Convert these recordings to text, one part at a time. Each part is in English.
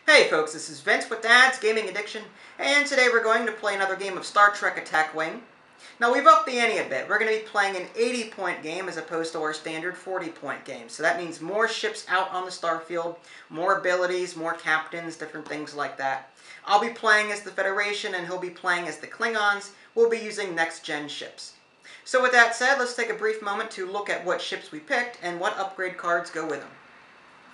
Hey folks, this is Vince with Dad's Gaming Addiction, and today we're going to play another game of Star Trek Attack Wing. Now we've upped the ante a bit. We're going to be playing an 80-point game as opposed to our standard 40-point game. So that means more ships out on the starfield, more abilities, more captains, different things like that. I'll be playing as the Federation and he'll be playing as the Klingons. We'll be using next-gen ships. So with that said, let's take a brief moment to look at what ships we picked and what upgrade cards go with them.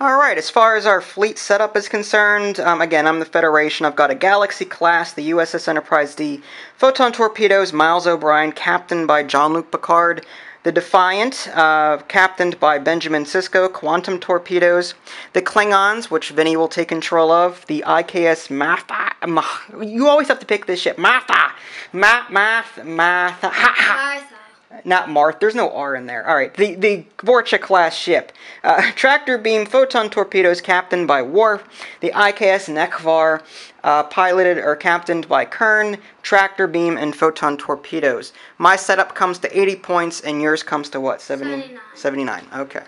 Alright, as far as our fleet setup is concerned, again, I'm the Federation. I've got a Galaxy class, the USS Enterprise D, photon torpedoes, Miles O'Brien, captained by Jean-Luc Picard, the Defiant, captained by Benjamin Sisko, quantum torpedoes, the Klingons, which Vinny will take control of, the IKS Matha, you always have to pick this ship, Matha, not Marth, there's no R in there. Alright, the Vor'cha class ship. Tractor beam photon torpedoes captained by Worf. The IKS Negh'var piloted or captained by Kern. Tractor beam and photon torpedoes. My setup comes to 80 points and yours comes to what? 79. Okay.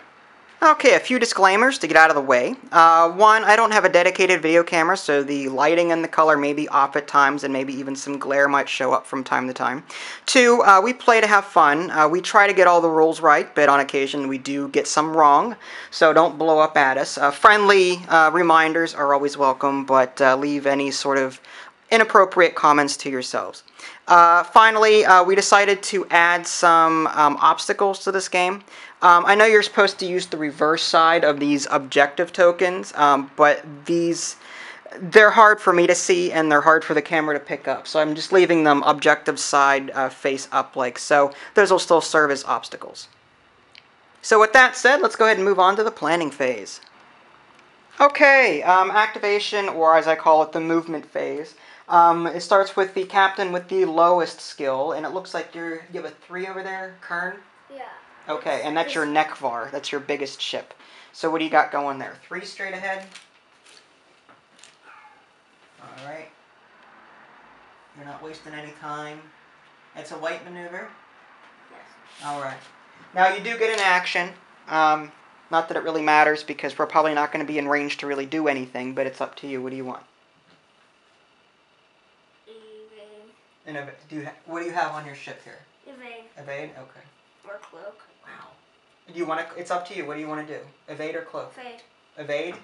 Okay, a few disclaimers to get out of the way. One, I don't have a dedicated video camera, so the lighting and the color may be off at times, and maybe even some glare might show up from time to time. Two, we play to have fun. We try to get all the rules right, but on occasion we do get some wrong, so don't blow up at us. Friendly reminders are always welcome, but leave any sort of inappropriate comments to yourselves. Finally, we decided to add some obstacles to this game. I know you're supposed to use the reverse side of these objective tokens, but they're hard for me to see and they're hard for the camera to pick up. So I'm just leaving them objective side face up like so. Those will still serve as obstacles. So with that said, let's go ahead and move on to the planning phase. Okay, activation, or as I call it, the movement phase. It starts with the captain with the lowest skill, and it looks like you have a 3 over there, Kern? Yeah. Okay, and that's your Negh'var. That's your biggest ship. So what do you got going there? 3 straight ahead? Alright. You're not wasting any time. It's a light maneuver? Yes. Alright. Now you do get an action. Not that it really matters because we're probably not going to be in range to really do anything, but it's up to you. What do you want? Evade. And what do you have on your ship here? Evade. Evade? Okay. Or cloak. Wow. Do you want to? It's up to you. What do you want to do? Evade or cloak? Evade. Evade?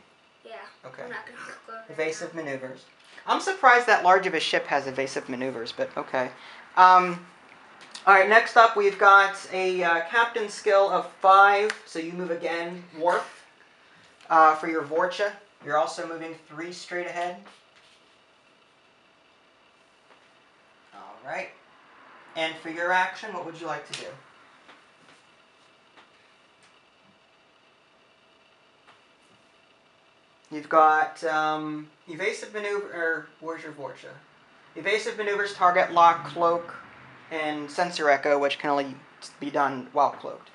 Yeah. Okay. I'm not gonna cloak. Evasive maneuvers. I'm surprised that large of a ship has evasive maneuvers, but okay. Alright, next up we've got a captain skill of 5, so you move again, Worf, for your Vor'cha. You're also moving 3 straight ahead. Alright. And for your action, what would you like to do? You've got evasive maneuver, or where's your Vor'cha? Evasive maneuvers, target lock, cloak, and sensor echo, which can only be done while cloaked.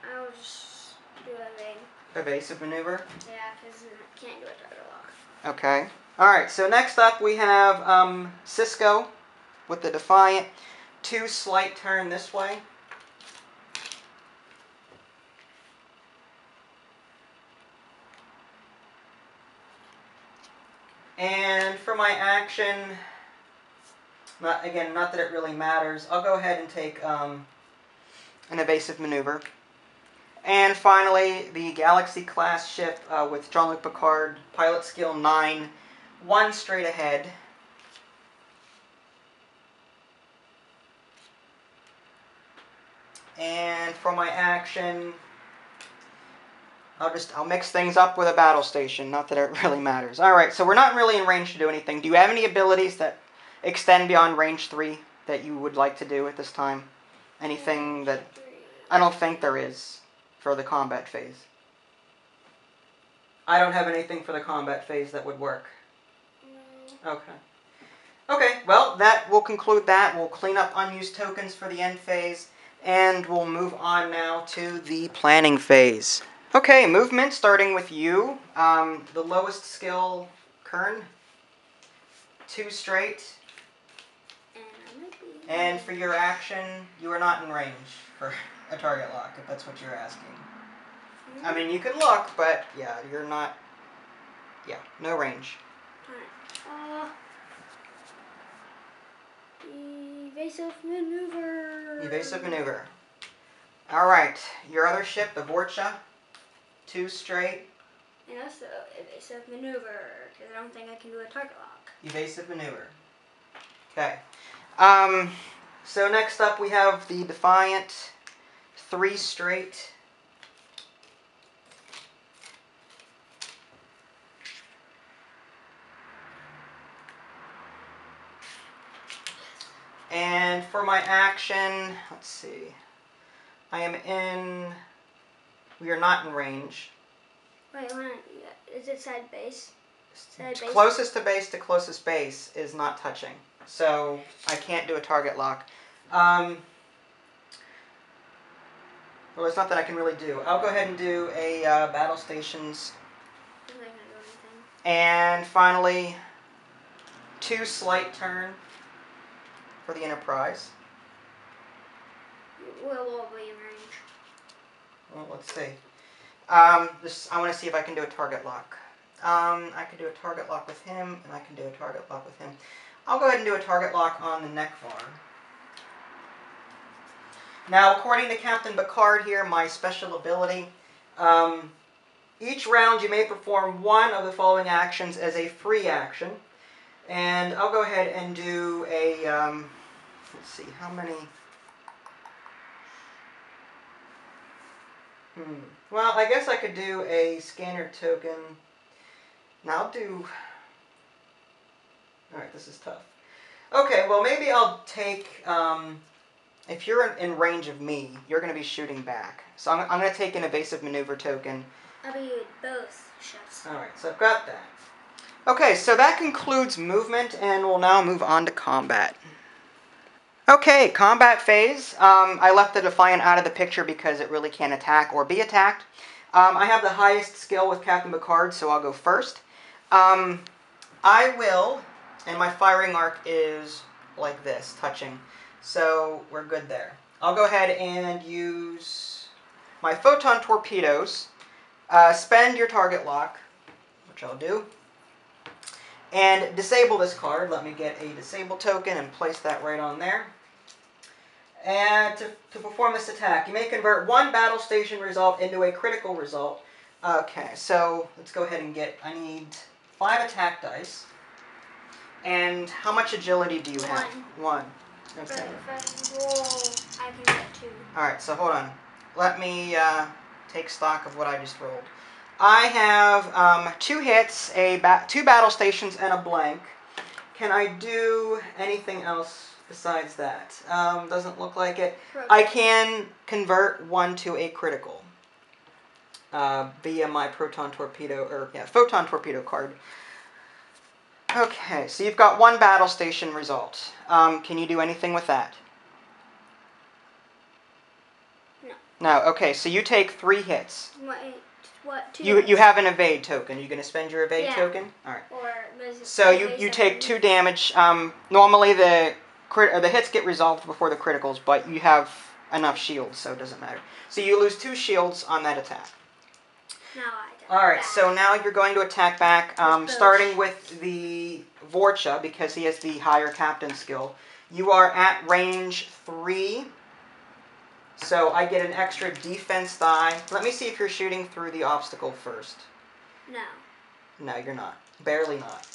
I'll just do evade. Evasive maneuver? Yeah, because I can't do a target lock. Okay. Alright, so next up we have Sisko with the Defiant. 2 slight turn this way. And for my action, not that it really matters, I'll go ahead and take an evasive maneuver. And finally, the Galaxy class ship with Jean-Luc Picard, pilot skill 9, 1 straight ahead. And for my action, I'll mix things up with a battle station, not that it really matters. Alright, so we're not really in range to do anything. Do you have any abilities that extend beyond range 3 that you would like to do at this time? Anything that... I don't think there is for the combat phase. I don't have anything for the combat phase that would work. No. Okay. Okay, well, that will conclude that. We'll clean up unused tokens for the end phase, and we'll move on now to the planning phase. Okay, movement, starting with you. The lowest skill, Kern. 2 straight. And for your action, you are not in range for a target lock, if that's what you're asking. I mean, you can look, but yeah, you're not Yeah, no range. Alright. Evasive maneuver. Evasive maneuver. Alright, your other ship, the Vor'cha. 2 straight. And also evasive maneuver, because I don't think I can do a target lock. Evasive maneuver. Okay. So next up we have the Defiant. 3 straight. And for my action, let's see. I am in. We are not in range. Wait, hold on. Is it side base? Side base? Closest to base to closest base is not touching. So I can't do a target lock. Well, there's nothing I can really do. I'll go ahead and do a battle stations. I'm not gonna do anything. And finally, 2 slight turn for the Enterprise. We'll be in range. Well, let's see. I want to see if I can do a target lock. I can do a target lock with him, and I can do a target lock with him. I'll go ahead and do a target lock on the Negh'var. Now, according to Captain Picard here, my special ability, each round you may perform one of the following actions as a free action. And I'll go ahead and do a, let's see, how many? Well, I guess I could do a scanner token. Now I'll do... Alright, this is tough. Okay, well maybe I'll take... if you're in range of me, you're going to be shooting back. So I'm going to take an evasive maneuver token. I'll be both ships. Alright, so I've got that. Okay, so that concludes movement, and we'll now move on to combat. Okay, combat phase. I left the Defiant out of the picture because it really can't attack or be attacked. I have the highest skill with Captain Picard, so I'll go first. I will, and my firing arc is like this, touching. So we're good there. I'll go ahead and use my photon torpedoes. Spend your target lock, which I'll do. And disable this card. Let me get a disable token and place that right on there. And to perform this attack, you may convert 1 battle station result into a critical result. Okay, so let's go ahead and I need 5 attack dice. And how much agility do you have? 1. Okay. If I roll, I can get 2. Alright, so hold on. Let me take stock of what I just rolled. I have 2 hits, 2 battle stations, and a blank. Can I do anything else besides that? Doesn't look like it. I can convert 1 to a critical via my photon torpedo card. Okay, so you've got 1 battle station result. Can you do anything with that? No. No. Okay, so you take 3 hits. What? 2 You have an evade token. Are you going to spend your evade token? All right. So you take 2 damage. Normally the hits get resolved before the criticals, but you have enough shields, so it doesn't matter. So you lose 2 shields on that attack. Now I attack All right. back. So now you're going to attack back, starting with the Vor'cha because he has the higher captain skill. You are at range 3. So I get an extra defense die. Let me see if you're shooting through the obstacle first. No. No, you're not. Barely not.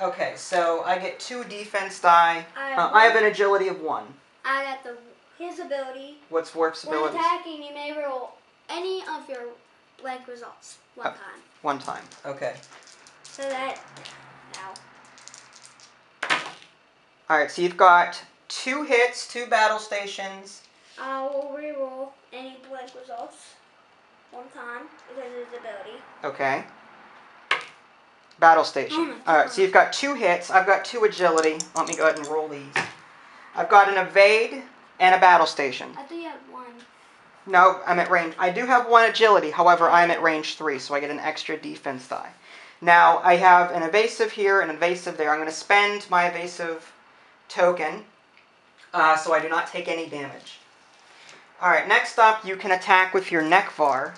Okay, so I get 2 defense die. I have an agility of 1. I got his ability. What's Warp's ability? When attacking, you may roll any of your blank results 1 time. 1 time. Okay. So that... Now. Alright, so you've got 2 hits, 2 battle stations. I will reroll any blank results 1 time because of his ability. Okay. Battle station. Alright, so you've got 2 hits. I've got 2 agility. Let me go ahead and roll these. I've got an evade and a battle station. I think you had 1. No, I'm at range. I do have 1 agility. However, I'm at range 3, so I get an extra defense die. Now, I have an evasive here, an evasive there. I'm going to spend my evasive token so I do not take any damage. Alright, next up, you can attack with your Negh'var.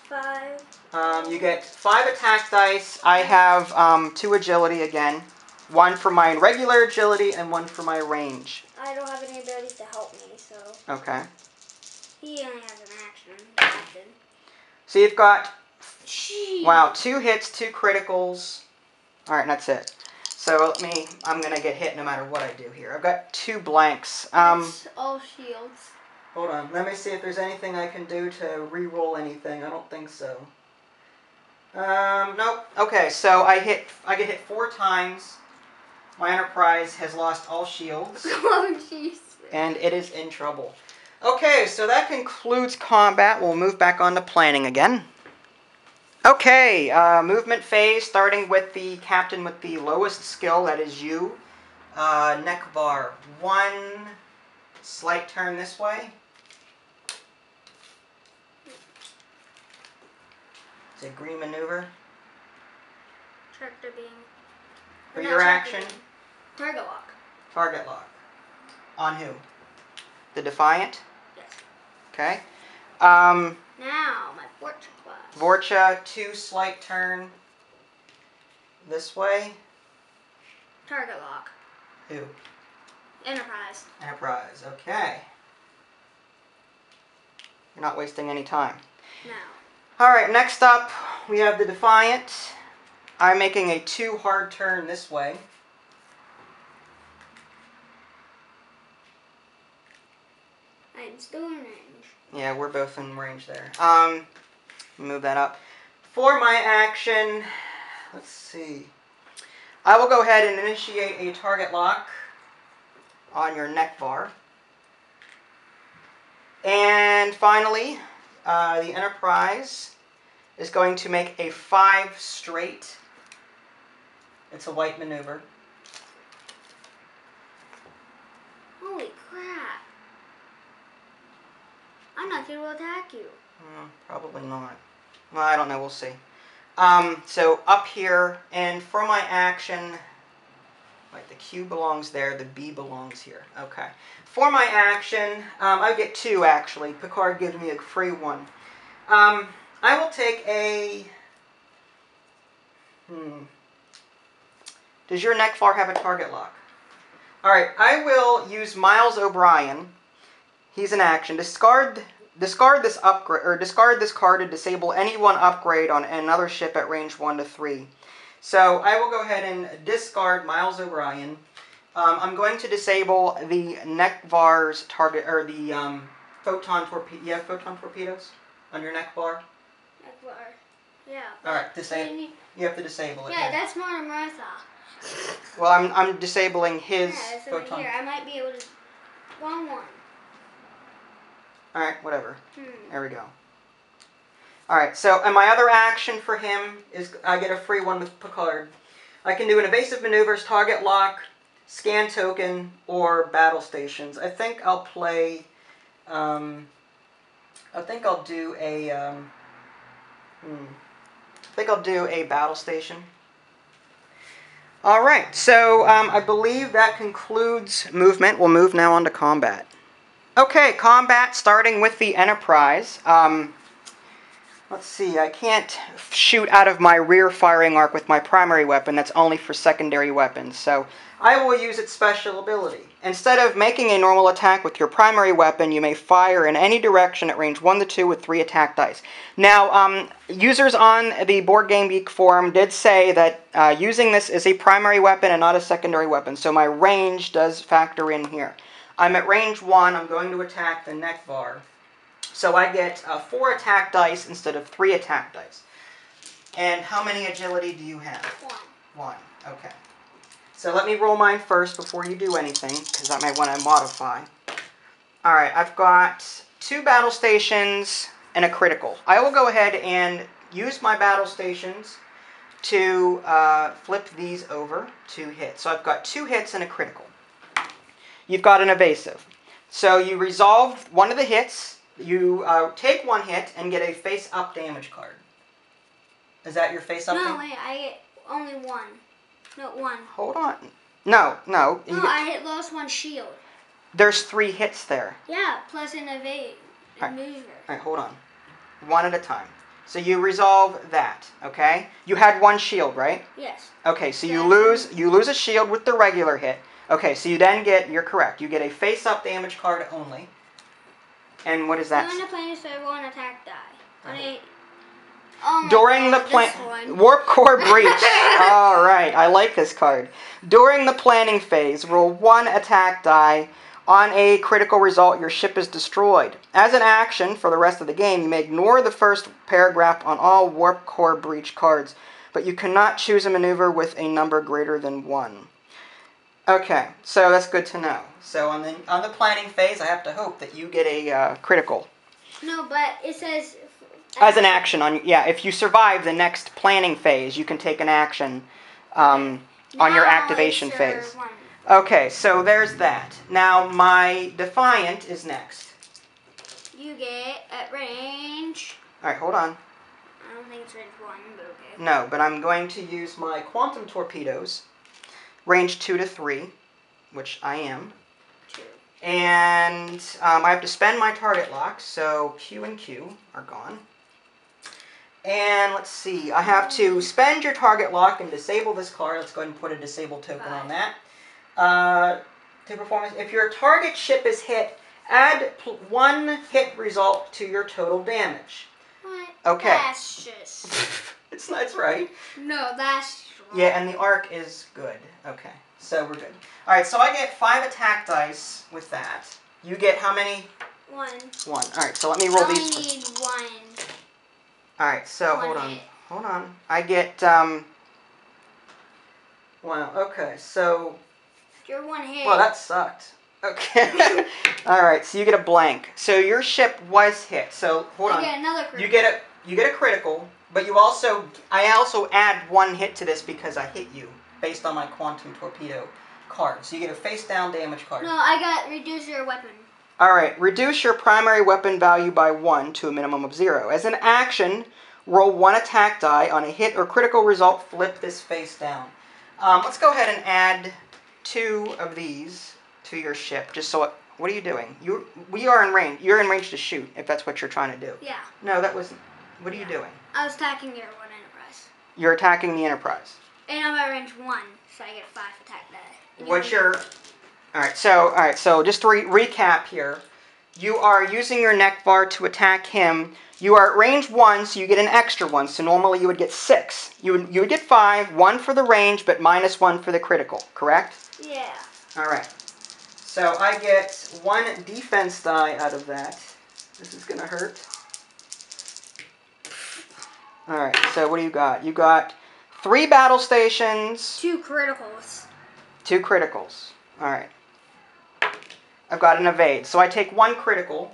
5. You get 5 attack dice. I have 2 agility again. 1 for my regular agility and 1 for my range. I don't have any abilities to help me, so. Okay. He only has an action. So you've got, Jeez. wow, 2 hits, 2 criticals. All right, that's it. So I'm going to get hit no matter what I do here. I've got 2 blanks. That's all shields. Hold on. Let me see if there's anything I can do to re-roll anything. I don't think so. Nope. Okay, so I get hit 4 times. My Enterprise has lost all shields. Oh, jeez. And it is in trouble. Okay, so that concludes combat. We'll move back on to planning again. Okay, movement phase, starting with the captain with the lowest skill, that is you. Negh'var, 1 slight turn this way. It's a green maneuver. Tractor beam. For your action. Target lock. Target lock. On who? The Defiant? Yes. Okay. Now, my Vor'cha class. Vor'cha, 2 slight turn this way. Target lock. Who? Enterprise. Enterprise, okay. You're not wasting any time. No. Alright, next up we have the Defiant. I'm making a 2 hard turn this way. I'm still in range. Yeah, we're both in range there. Move that up. For my action, let's see. I will go ahead and initiate a target lock on your Negh'var. And finally, the Enterprise is going to make a 5 straight. It's a white maneuver. Holy crap. I'm not going to attack you. Probably not. Well, I don't know. We'll see. So up here, and for my action, like the Q belongs there, the B belongs here. Okay. For my action, I get 2 actually. Picard gives me a free 1. I will take a. Does your Negh'var have a target lock? All right. I will use Miles O'Brien. He's in action. Discard this upgrade, or discard this card to disable any 1 upgrade on another ship at range 1 to 3. So I will go ahead and discard Miles O'Brien. I'm going to disable the Negh'var's target, or the photon torpedo. You have photon torpedoes on your Negh'var? Negh'var. Yeah. All right, disable. You have to disable it. Yeah, that's more than Martha. Well, I'm disabling his photon. Here, I might be able to. Wrong one. All right, whatever. There we go. All right, so and my other action for him is I get a free 1 with Picard. I can do an evasive maneuvers, target lock, scan token, or battle stations. I think I'll play. I think I'll do a. I think I'll do a battle station. All right, so I believe that concludes movement. We'll move now on to combat. Okay, combat starting with the Enterprise. Let's see, I can't shoot out of my rear firing arc with my primary weapon. That's only for secondary weapons. So I will use its special ability. Instead of making a normal attack with your primary weapon, you may fire in any direction at range 1 to 2 with 3 attack dice. Now, users on the Board Game Geek forum did say that using this is a primary weapon and not a secondary weapon. So my range does factor in here. I'm at range 1. I'm going to attack the Negh'var. So I get 4 attack dice instead of 3 attack dice. And how many agility do you have? 1. Okay. So let me roll mine first before you do anything, because I might want to modify. Alright, I've got 2 battle stations and a critical. I will go ahead and use my battle stations to flip these over to hit. So I've got 2 hits and a critical. You've got an evasive. So you resolve one of the hits. You take 1 hit and get a face-up damage card. Is that your face-up damage? No, wait, I get only 1. No, 1. Hold on. No. No, I lost 1 shield. There's 3 hits there. Yeah, plus an evade. Alright, hold on. 1 at a time. So you resolve that, okay? You had one shield, right? Yes. Okay, so you lose a shield with the regular hit. Okay, so you then get, you're correct, you get a face-up damage card only. And what is that? I'm going to play this for one attack die. During the Warp Core Breach. All right, I like this card. During the planning phase, roll one attack die. On a critical result, your ship is destroyed. As an action for the rest of the game, you may ignore the first paragraph on all Warp Core Breach cards, but you cannot choose a maneuver with a number greater than 1. Okay, so that's good to know. So on the planning phase, I have to hope that you get a critical. No, but it says... As an action, if you survive the next planning phase, you can take an action on your activation phase. One. Okay, so there's that. Now, my Defiant is next. You get at range... Alright, hold on. I don't think it's range 1, but okay. No, but I'm going to use my Quantum Torpedoes. Range 2 to 3, which I am. 2. And I have to spend my target lock, so Q and Q are gone. And let's see, I have to spend your target lock and disable this card. Let's go ahead and put a disable token on that. To performance, if your target ship is hit, add 1 hit result to your total damage. What? Okay. That's just... It's right. No, that's wrong. Yeah, and the arc is good. Okay, so we're good. Alright, so I get 5 attack dice with that. You get how many? 1. 1. Alright, so let me roll I these. only need 1. Alright, so One hold on. hit. Hold on. I get, wow, okay, so... You're 1 hit. Well, that sucked. Okay. Alright, so you get a blank. So your ship was hit. So, hold on. I get another critical. You get a critical, but you also... I also add 1 hit to this because I hit you, based on my Quantum Torpedo card. So you get a face-down damage card. No, I got reduce your weapon. Alright, reduce your primary weapon value by 1 to a minimum of 0. As an action, roll 1 attack die. On a hit or critical result, flip this face down. Let's go ahead and add 2 of these to your ship. Just so what are you doing? We are in range. You're in range to shoot, if that's what you're trying to do. Yeah. No, that wasn't. What are you doing? I was attacking your 1 Enterprise. You're attacking the Enterprise. And I'm at range 1, so I get 5 attack die. What's your... Alright, so just to recap here. You are using your Negh'var to attack him. You are at range 1, so you get an extra 1. So normally you would get 6. You would get 5, 1 for the range, but minus 1 for the critical, correct? Yeah. Alright. So I get 1 defense die out of that. This is going to hurt. Alright, so what do you got? You got 3 battle stations. 2 criticals. 2 criticals. Alright. I've got an evade. So I take 1 critical.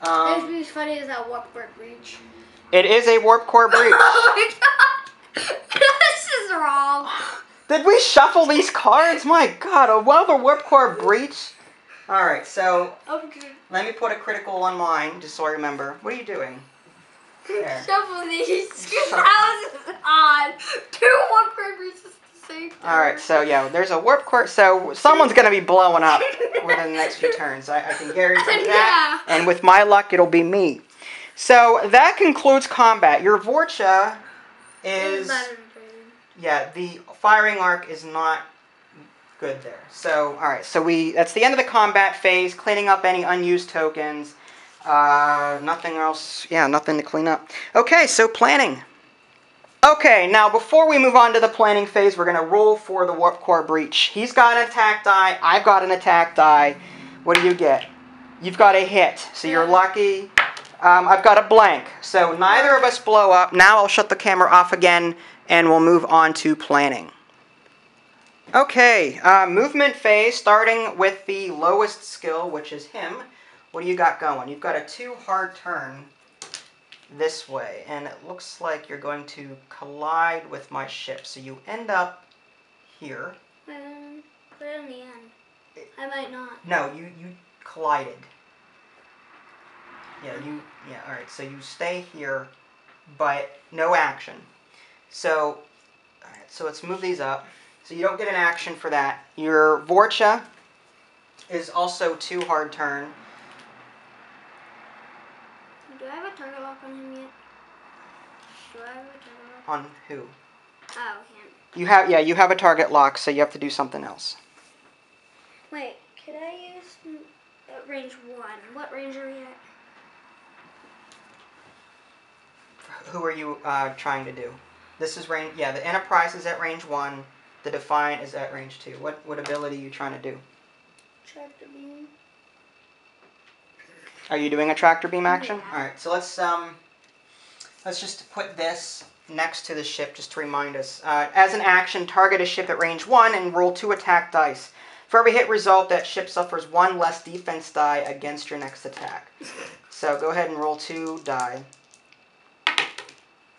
It's funny as that Warp Core Breach. It is a Warp Core Breach. Oh my god! This is wrong. Did we shuffle these cards? My god, another Warp Core Breach? Alright, so Okay. let me put a critical on mine, just so I remember. What are you doing? There. Shuffle these. That was odd. 2 Warp Core Breaches at the same time. Alright, so yeah, there's a Warp Core, so someone's going to be blowing up within the next few turns. I can guarantee that. Yeah. And with my luck, it'll be me. So that concludes combat. Your Vor'cha is... Yeah, the firing arc is not good there. So, alright, so that's the end of the combat phase, cleaning up any unused tokens. Nothing else, yeah, nothing to clean up. Okay, so planning. Okay, now before we move on to the planning phase, we're going to roll for the Warp Core Breach. He's got an attack die, I've got an attack die. What do you get? You've got a hit, so you're lucky. I've got a blank, so neither of us blow up. Now I'll shut the camera off again, and we'll move on to planning. Okay, movement phase, starting with the lowest skill, which is him. What do you got going? You've got a 2 hard turn this way, and it looks like you're going to collide with my ship. So you end up here. Put it in the end. I might not. No, you collided. Yeah, alright, so you stay here, but no action. So, alright, so let's move these up. So you don't get an action for that. Your Vor'cha is also 2 hard turn. Do I have a target lock on him yet? Do I have a target lock? On who? Oh, him. You have a target lock, so you have to do something else. Wait, could I use range 1? What range are we at? Who are you trying to do? This is range. Yeah, the Enterprise is at range 1. The Defiant is at range 2. What ability are you trying to do? Tractor beam. Are you doing a tractor beam action? Yeah. All right. So let's just put this next to the ship just to remind us. As an action, target a ship at range 1 and roll 2 attack dice. For every hit result, that ship suffers 1 less defense die against your next attack. So go ahead and roll 2 die.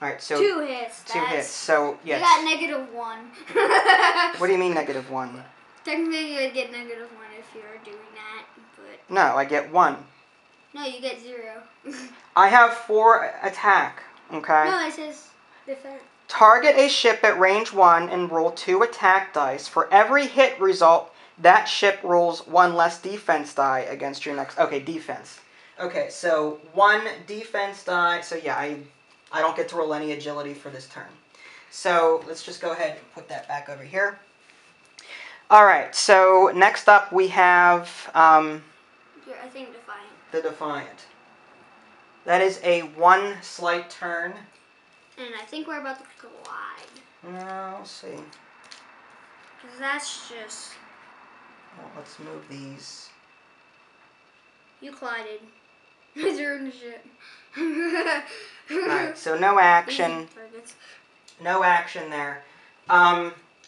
All right, so 2 hits. 2 hits. So yes. You got -1. What do you mean -1? Technically, you would get -1 if you were doing that, but No, I get 1. no, you get 0. I have 4 attack. Okay. No, it says defense. Target a ship at range 1 and roll 2 attack dice. For every hit result, that ship rolls 1 less defense die against your next. Okay, defense. Okay, so 1 defense die. So yeah, I don't get to roll any agility for this turn. So let's just go ahead and put that back over here. All right, so next up we have I think Defiant. the Defiant. That is a 1 slight turn. And I think we're about to glide. No, we'll see. Because that's just... Well, let's move these. You glided. You're in the ship. Alright, so no action. No action there.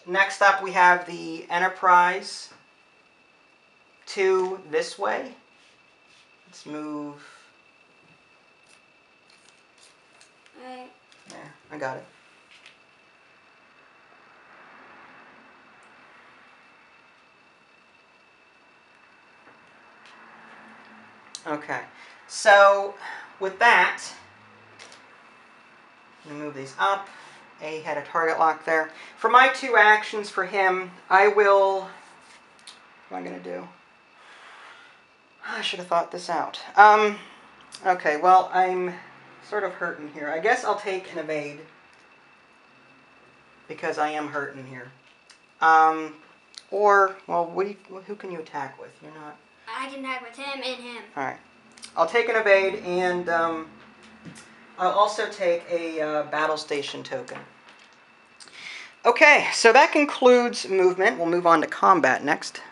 Next up we have the Enterprise 2 this way. Let's move. Alright. There, I got it. Okay, so with that, I'm going to move these up. A had a target lock there. For my 2 actions for him, I will... What am I going to do? I should have thought this out. Okay, well, I'm sort of hurting here. I guess I'll take an evade. Because I am hurting here. Or, well, who can you attack with? You're not... I can attack with him and him. Alright. I'll take an evade, and I'll also take a battle station token. Okay, so that concludes movement. We'll move on to combat next.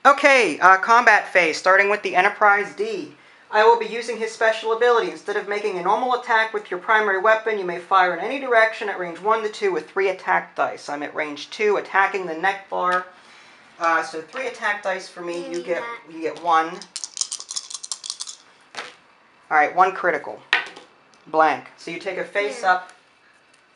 Okay, combat phase, starting with the Enterprise D. I will be using his special ability. Instead of making a normal attack with your primary weapon, you may fire in any direction at range 1 to 2 with 3 attack dice. I'm at range 2, attacking the Negh'var. So 3 attack dice for me. You get 1. All right, 1 critical. Blank. So you take a face up.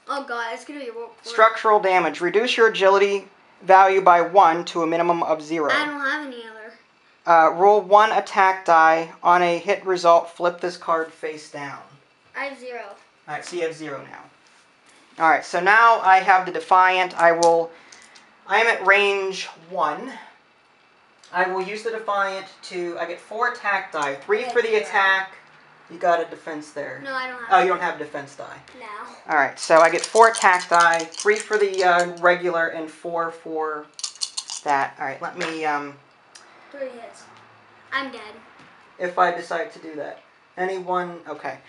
Oh god, it's gonna be a Structural damage. Reduce your agility value by 1 to a minimum of 0. I don't have any other. Roll 1 attack die. On a hit result, flip this card face down. I have 0. Alright, so you have 0 now. Alright, so now I have the Defiant. I am at range 1. I will use the Defiant to... I get 4 attack die. 3 for the attack. You got a defense there. No, I don't have. Oh, you don't have defense die. No. Alright, so I get 4 attack die. 3 for the regular and 4 for that. Alright, let me... 3 hits. I'm dead. If I decide to do that. Anyone? Okay.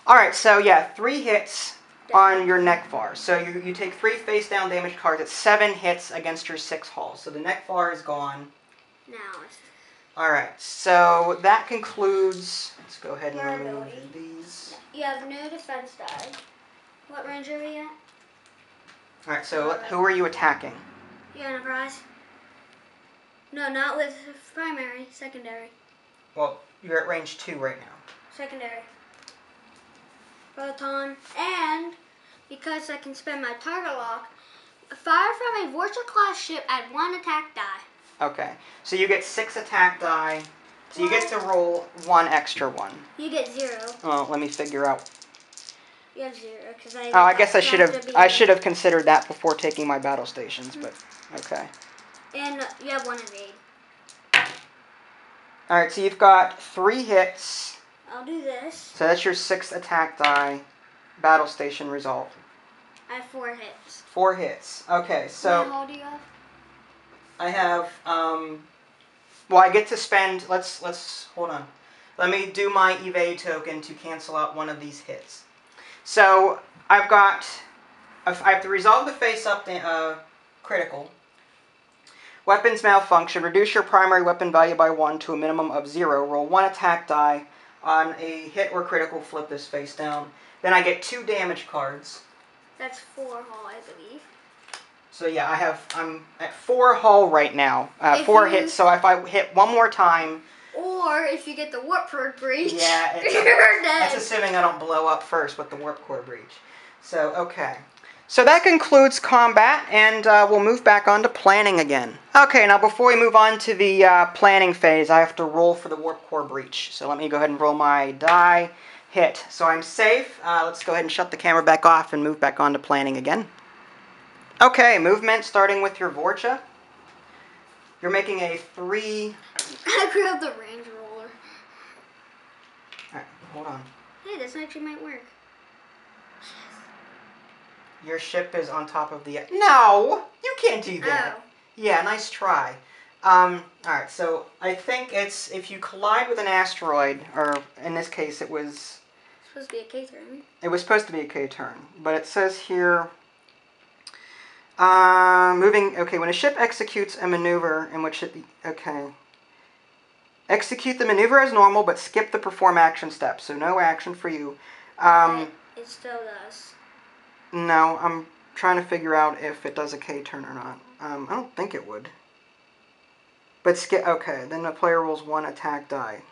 Alright, so yeah, 3 hits on your Negh'var. So you take 3 face down damage cards. It's 7 hits against your 6 hull. So the Negh'var is gone. Now it's... Alright, so that concludes... Let's go ahead and remove these. You have no defense die. What range are we at? Alright, so who are you attacking? Your Enterprise. No, not with primary. Secondary. Well, you're at range 2 right now. Secondary. Photon. And, because I can spend my target lock, fire from a Vor'cha class ship at 1 attack die. Okay, so you get 6 attack die. So you get to roll 1 extra one. You get 0. Oh, let me figure out. You have 0 because I. Oh, I guess I should have considered that before taking my battle stations, but okay. And you have 1 evade. All right, so you've got 3 hits. I'll do this. So that's your 6th attack die. battle station resolved? I have 4 hits. 4 hits. Okay, so How old do you have? I have well, I get to spend. Let's hold on. Let me do my evade token to cancel out one of these hits. So I've got. I have to resolve the face-up critical. Weapons malfunction. Reduce your primary weapon value by 1 to a minimum of 0. Roll 1 attack die. On a hit or critical, flip this face down. Then I get 2 damage cards. That's 4 hull, I believe. So yeah, I'm at 4 hull right now. 4 hits. So if I hit one more time. Or if you get the warp core breach. Yeah, you're dead. That's assuming I don't blow up first with the warp core breach. So okay. So that concludes combat, and we'll move back on to planning again. Okay, now before we move on to the planning phase, I have to roll for the warp core breach. So let me go ahead and roll my die. Hit. So I'm safe. Let's go ahead and shut the camera back off and move back on to planning again. Okay, movement starting with your Vor'cha. You're making a 3... I grabbed the range roller. Alright, hold on. Hey, this actually might work. Your ship is on top of the... No! You can't do that. Oh. Yeah, nice try. Alright, so I think it's... If you collide with an asteroid, or in this case it was... It's supposed to be a K-turn. It was supposed to be a K-turn. But it says here... Okay, when a ship executes a maneuver in which it... Okay. Execute the maneuver as normal, but skip the perform action step. So no action for you. It still does. No, I'm trying to figure out if it does a K-turn or not. I don't think it would. But skip... Okay, then the player rolls 1 attack die.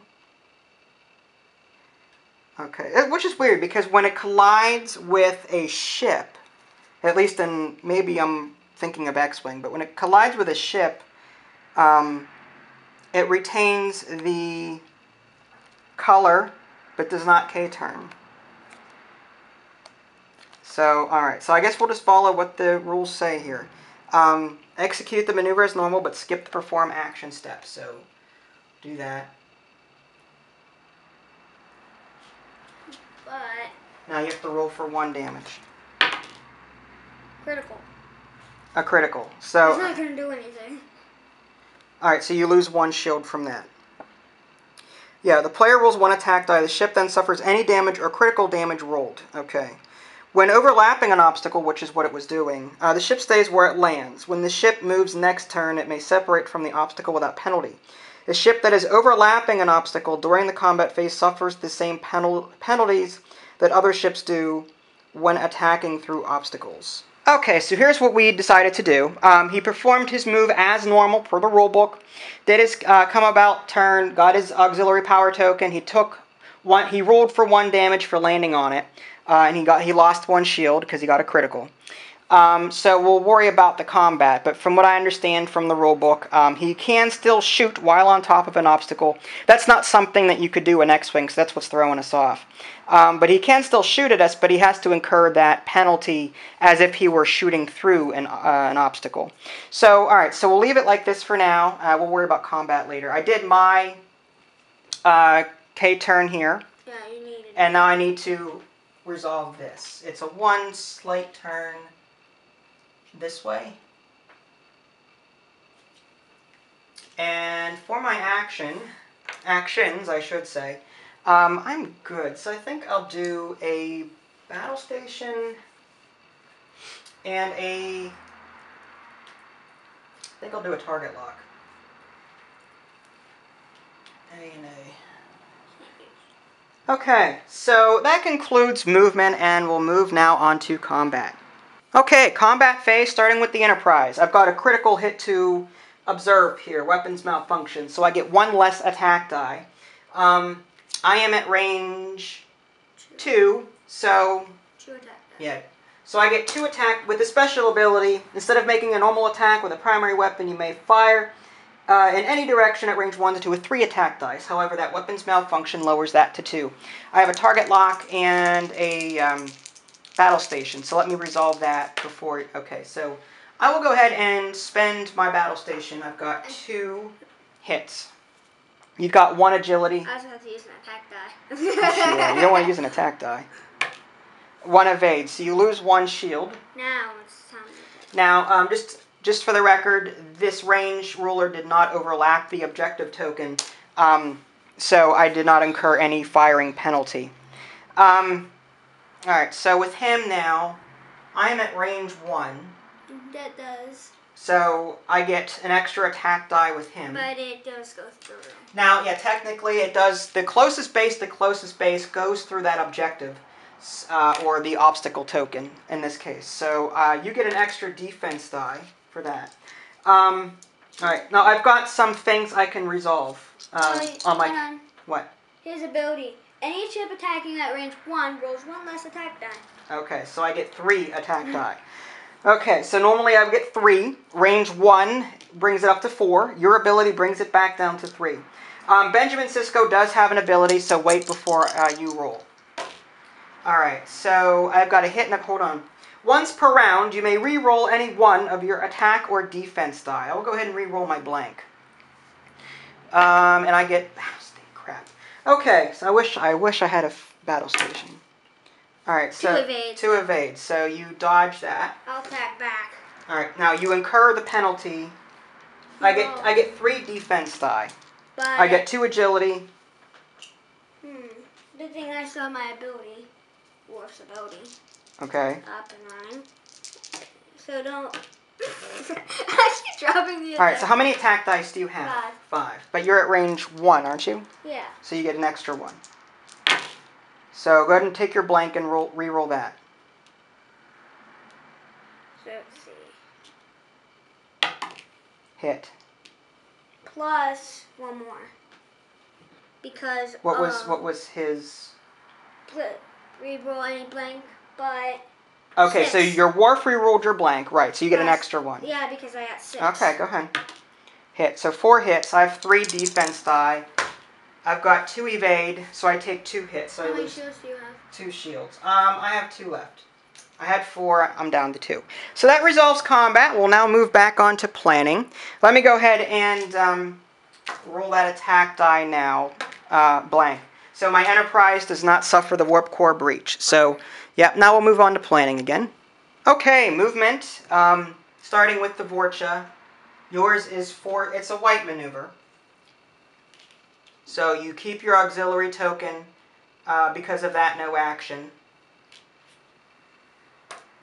Okay, which is weird, because when it collides with a ship... At least in, maybe I'm thinking of X-Wing, but when it collides with a ship, it retains the color, but does not K-turn. So, alright, so I guess we'll just follow what the rules say here. Execute the maneuver as normal, but skip the perform action step. So, do that. But... Now you have to roll for 1 damage. Critical. A critical. So it's not going to do anything. Alright, so you lose 1 shield from that. Yeah, the player rolls 1 attack die. The ship then suffers any damage or critical damage rolled. Okay. When overlapping an obstacle, which is what it was doing, the ship stays where it lands. When the ship moves next turn, it may separate from the obstacle without penalty. A ship that is overlapping an obstacle during the combat phase suffers the same penalties that other ships do when attacking through obstacles. Okay, so here's what we decided to do. He performed his move as normal per the rulebook. Did his come about turn, got his auxiliary power token. He rolled for 1 damage for landing on it, and he lost 1 shield because he got a critical. So we'll worry about the combat, but from what I understand from the rulebook, he can still shoot while on top of an obstacle. That's not something that you could do in X-Wing, so that's what's throwing us off. But he can still shoot at us, but he has to incur that penalty as if he were shooting through an obstacle. So, alright, so we'll leave it like this for now. We'll worry about combat later. I did my K-turn here. Yeah, you need it. And now I need to resolve this. It's a 1 slight turn this way. And for my actions, I should say, I'm good. So I think I'll do a battle station and I think I'll do a target lock. A and A. Okay, so that concludes movement, and we'll move now on to combat. Okay, combat phase, starting with the Enterprise. I've got a critical hit to observe here, weapons malfunction, so I get 1 less attack die. I am at range 2, so... 2 attack die. Yeah, so I get 2 attack with the special ability. Instead of making a normal attack with a primary weapon, you may fire in any direction at range 1 to 2 with 3 attack dice. However, that weapons malfunction lowers that to 2. I have a target lock and a battle station, so let me resolve that before... Okay, so I will go ahead and spend my battle station. I've got 2 hits. You've got 1 agility. I just have to use an attack die. Yeah, you don't want to use an attack die. 1 evade. So you lose 1 shield. Now it's time to attack. Now, just for the record, this range ruler did not overlap the objective token, so I did not incur any firing penalty. Alright, so with him now, I am at range 1. That does. So I get an extra attack die with him. But it does go through. Now, yeah, technically it does. The closest base goes through that objective, or the obstacle token in this case. So you get an extra defense die for that. Alright, now I've got some things I can resolve on my... Hang on. What? His ability. Any chip attacking at range 1 rolls 1 less attack die. Okay, so I get 3 attack die. Okay, so normally I would get 3. Range 1 brings it up to 4. Your ability brings it back down to 3. Benjamin Sisko does have an ability, so wait before you roll. Alright, so I've got a hit and a... Hold on. Once per round, you may re-roll any one of your attack or defense die. I will go ahead and re-roll my blank. And I get... crap. Okay, so I wish I had a battle station. Alright, so... 2 evades. 2 evades. So you dodge that. I'll attack back. Alright, now you incur the penalty. I get 3 defense die. But I get 2 agility. Good thing I saw my ability. Worf's ability. Okay. Up and running. So don't... I keep dropping the attack. Alright, so how many attack dice do you have? 5. 5. But you're at range 1, aren't you? Yeah. So you get an extra 1. So go ahead and take your blank and re-roll that. So let's see. Hit. Plus 1 more. Because What was his... Re-roll any blank, but... Okay, 6. so your Worf re-rolled your blank, right, so you get an Plus- extra 1. Yeah, because I got 6. Okay, go ahead. Hit. So 4 hits. I have 3 defense die. I've got 2 evade, so I take 2 hits. So How I many lose shields do you have? 2 shields. I have 2 left. I had 4. I'm down to 2. So that resolves combat. We'll now move back on to planning. Let me go ahead and roll that attack die now. Blank. So my Enterprise does not suffer the warp core breach. So, yep, now we'll move on to planning again. Okay, movement. Starting with the Vor'cha. Yours is it's a white maneuver. So you keep your auxiliary token. Because of that, no action.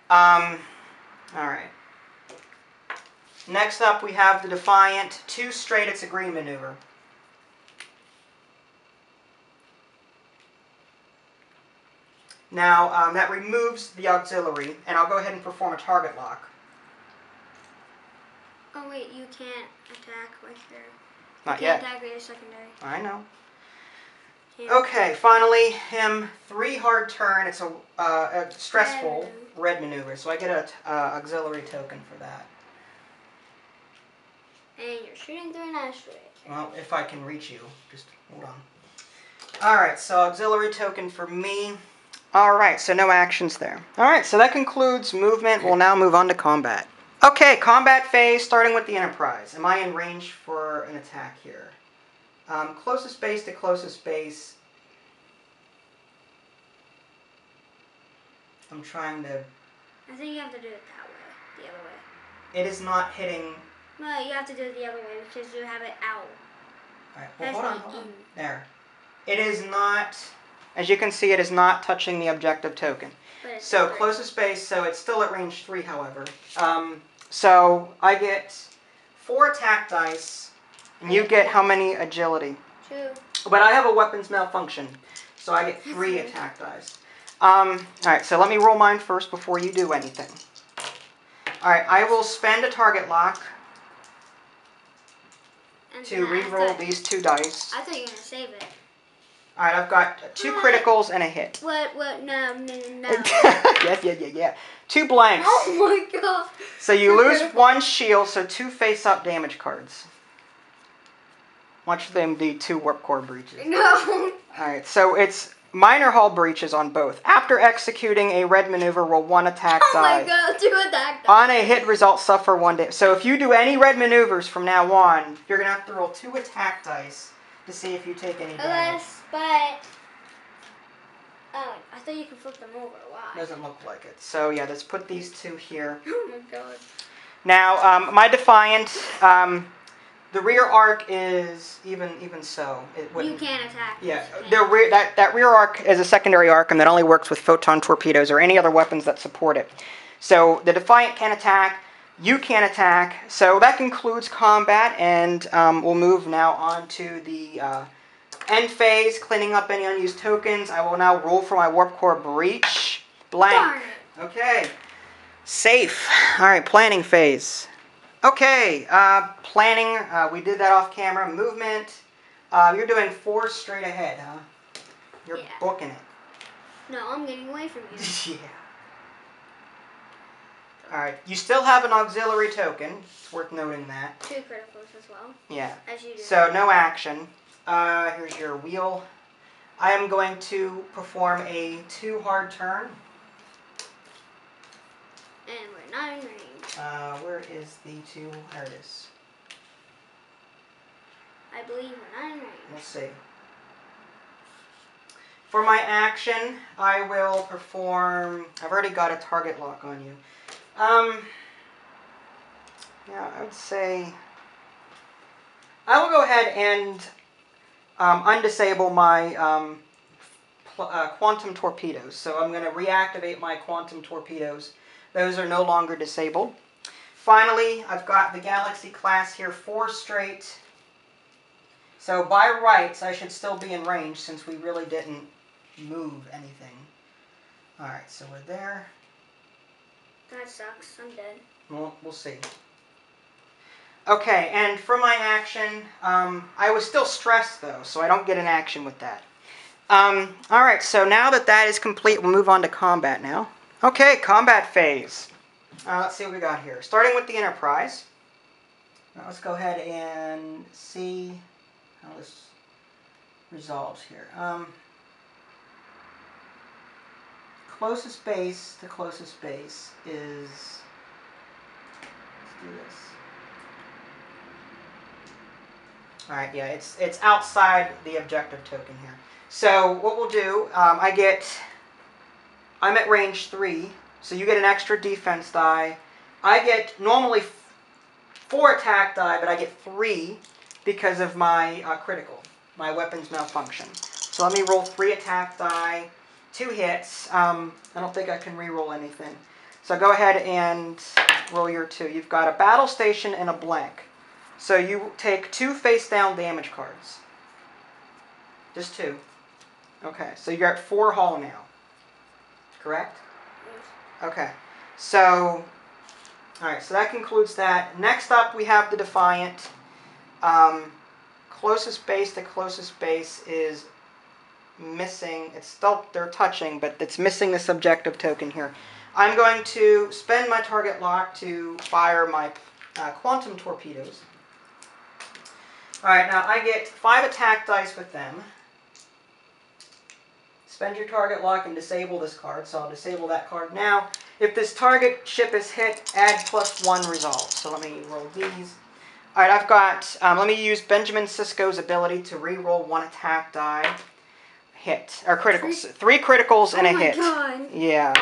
Alright. Next up, we have the Defiant. 2 straight, it's a green maneuver. Now, that removes the auxiliary, and I'll go ahead and perform a target lock. Oh wait, you can't attack with your... Not you yet. can't attack with your secondary. I know. Can't. Okay, finally, him 3 hard turn. It's a stressful red maneuver, so I get a auxiliary token for that. And you're shooting through an asteroid. Well, if I can reach you, just hold on. Alright, so auxiliary token for me. Alright, so no actions there. Alright, so that concludes movement. We'll now move on to combat. Okay, combat phase, starting with the Enterprise. Am I in range for an attack here? Closest base to closest base. I'm trying to... I think you have to do it that way, the other way. It is not hitting... No, you have to do it the other way because you have it out. Alright, well, That's hold on. in. There. It is not... As you can see, it is not touching the objective token. So But closest base, so it's still at range 3, however. So I get 4 attack dice, and you get how many agility? 2. But I have a weapons malfunction, so I get 3 attack dice. Alright, so let me roll mine first before you do anything. Alright, I will spend a target lock to re-roll these 2 dice. I thought you were going to save it. Alright, I've got 2 criticals and a hit. What, no. Yeah. 2 blanks. Oh my god. So you lose 1 shield, so 2 face-up damage cards. Watch them do 2 warp core breaches. No. Alright, so it's minor hull breaches on both. After executing a red maneuver, roll 1 attack Oh die. my god, 2 attack die. On a hit result, suffer 1 damage. So if you do any red maneuvers from now on, you're going to have to roll 2 attack dice to see if you take any damage. But Oh, I thought you could flip them over. Why? Doesn't look like it. So yeah, let's put these two here. Oh my god. Now, my Defiant, the rear arc is even so. It You wouldn't. can't attack. Yeah, that rear arc is a secondary arc, and that only works with photon torpedoes or any other weapons that support it. So the Defiant can attack. You can attack. So that concludes combat, and we'll move now on to the end phase, cleaning up any unused tokens. I will now roll for my Warp Core Breach. Blank. Darn it. Okay. Safe. All right, planning phase. Okay, planning. We did that off camera. Movement. You're doing 4 straight ahead, huh? You're booking it. No, I'm getting away from you. Yeah. All right. You still have an auxiliary token. It's worth noting that. 2 criticals as well. Yeah. As you do. So no action. Here's your wheel. I am going to perform a 2 hard turn. And we're not in range. Where is the 2? There it is. I believe we're not in range. We'll see. For my action, I will perform... I've already got a target lock on you. Yeah, I would say... I will go ahead and undisable my quantum torpedoes. So I'm going to reactivate my quantum torpedoes. Those are no longer disabled. Finally, I've got the Galaxy class here, 4 straight. So by rights, I should still be in range since we really didn't move anything. Alright, so we're there. That sucks. I'm dead. Well, we'll see. Okay, and for my action, I was still stressed though, so I don't get an action with that. Alright, so now that that is complete, we'll move on to combat now. Okay, combat phase. Let's see what we got here. Starting with the Enterprise. Now let's go ahead and see how this resolves here. Closest base to closest base is... Let's do this. Alright, yeah, it's outside the objective token here. So what we'll do, I'm at range 3, so you get an extra defense die. I get normally 4 attack die, but I get 3 because of my critical, my weapons malfunction. So let me roll 3 attack die, 2 hits. I don't think I can re-roll anything. So go ahead and roll your 2. You've got a battle station and a blank. So you take 2 face-down damage cards. Just 2. Okay, so you're at 4 hull now. Correct? Yes. Okay. So, alright, so that concludes that. Next up, we have the Defiant. Closest base to closest base is missing. It's still, they're touching, but it's missing this objective token here. I'm going to spend my target lock to fire my quantum torpedoes. Alright, now I get 5 attack dice with them. Spend your target lock and disable this card, so I'll disable that card now. If this target ship is hit, add +1 resolve. So let me roll these. Alright, I've got, let me use Benjamin Sisko's ability to re-roll 1 attack die. Hit, or criticals. 3 criticals and a hit. God. Yeah,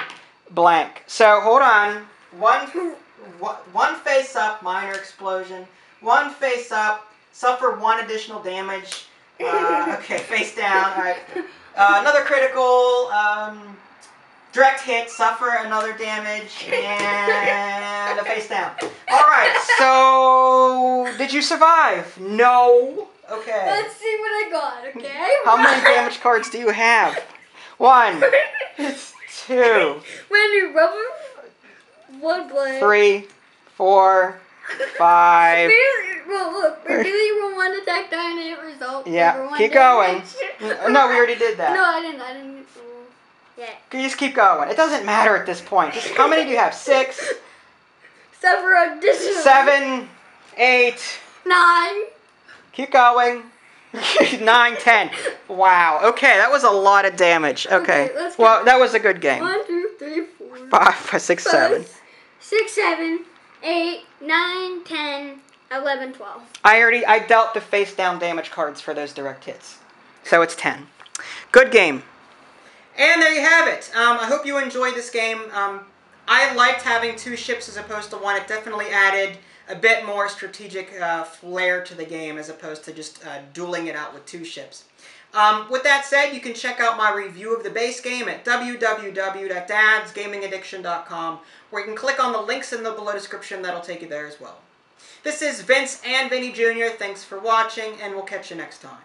blank. So hold on. One face up, minor explosion. 1 face up, suffer 1 additional damage. Okay, face down. Alright. Another critical, direct hit, suffer another damage, and a face down. Alright, so did you survive? No. Okay. Let's see what I got, okay? How many damage cards do you have? 1, 2, When you rubber, 1 blank. 3, 4, 5. Look, really roll 1 attack die and it result. Yeah, keep going. No, we already did that. No, I didn't get the roll yet. You just keep going. It doesn't matter at this point. Just, how many do you have? 6, Suffer additional. 7, 8. 9. Keep going. 9, 10. Wow. Okay, that was a lot of damage. Okay. Let's go. Well, that was a good game. 1, 2, 3, 4. 5, 6, 7. 6, 7, 8, 9, 10, 11, 12. I dealt the face down damage cards for those direct hits. So it's 10. Good game. And there you have it. I hope you enjoyed this game. I liked having 2 ships as opposed to 1. It definitely added a bit more strategic flair to the game as opposed to just dueling it out with 2 ships. With that said, you can check out my review of the base game at www.dadsgamingaddiction.com, where you can click on the links in the below description. That'll take you there as well. This is Vince and Vinny Jr. Thanks for watching, and we'll catch you next time.